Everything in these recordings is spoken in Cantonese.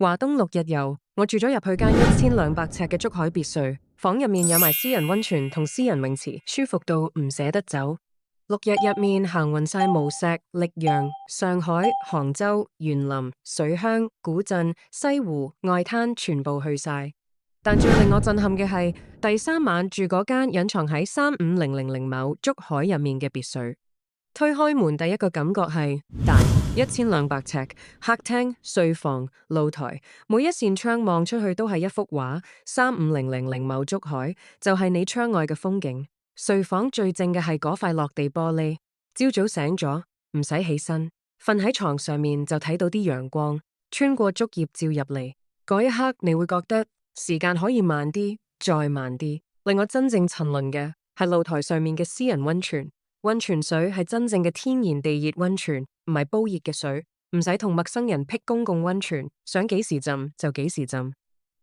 華東6日遊，我住咗入去間1200尺嘅竹海別墅，房入面有埋私人溫泉同私人泳池，舒服到唔捨得走。6日入面行勻晒無錫、溧陽、上海、杭州、園林、水鄉、古鎮、西湖、外灘全部去晒。但最令我震撼嘅係第3晚住嗰間隱藏喺35000畝竹海入面嘅別墅。推開門第一個感覺係大，1200尺，客廳、睡房、露台，每一扇窗望出去都係一幅畫。35000畝竹海就係你窗外嘅風景。睡房最正嘅係嗰塊落地玻璃，朝早醒咗唔使起身，瞓喺床上面就睇到啲陽光穿過竹葉照入嚟，嗰一刻你會覺得時間可以慢啲，再慢啲。令我真正沉淪嘅係露台上面嘅私人溫泉。溫泉水係真正嘅天然地熱溫泉，唔係煲熱嘅水，唔使同陌生人辟公共溫泉，想幾時浸就幾時浸。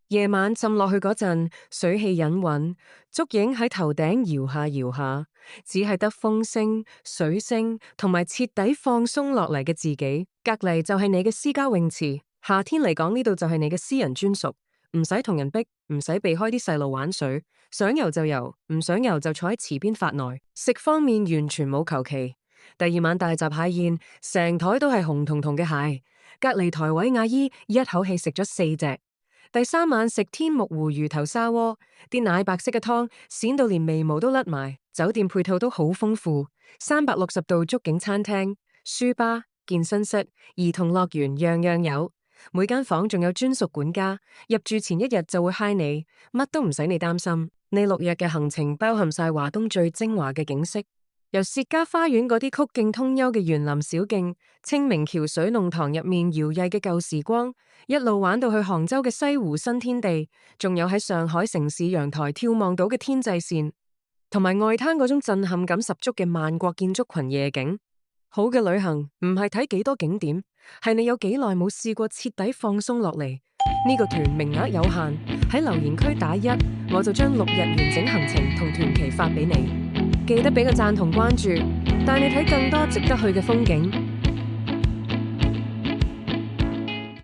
夜晚浸落去嗰陣，水氣隱韻，竹影喺頭頂搖下搖下，只係得風聲、水聲同埋徹底放鬆落嚟嘅自己。隔籬就係你嘅私家泳池，夏天嚟講呢度就係你嘅私人專屬，唔使同人逼，唔使避開啲細路玩水。想游就游，唔想游就坐喺池邊發呆。食方面完全冇求其。第2晚大閘蟹宴，成台都係紅彤彤嘅蟹，隔籬台位阿姨一口氣食咗4隻。第3晚食天目湖魚頭沙鍋，啲奶白色嘅湯鮮到連眉毛都甩埋。酒店配套都好豐富，360度觸景餐廳、書吧、健身室、兒童樂園樣樣有。每間房仲有專屬管家，入住前1日就會嗨你，乜都唔使你擔心。呢6日嘅行程包含晒華東最精華嘅景色，由薛家花園嗰啲曲徑通幽嘅園林小徑，清明橋水弄堂入面搖曳嘅舊時光，一路玩到去杭州嘅西湖新天地，仲有喺上海城市陽台眺望到嘅天際線，同埋外灘嗰種震撼感十足嘅萬國建築群夜景。好嘅旅行唔係睇幾多景點，係你有幾耐冇試過徹底放鬆落嚟。呢個團名額有限，喺留言區打1，我就將6日完整行程同團期發俾你。記得俾個讚同關注，帶你睇更多值得去嘅風景。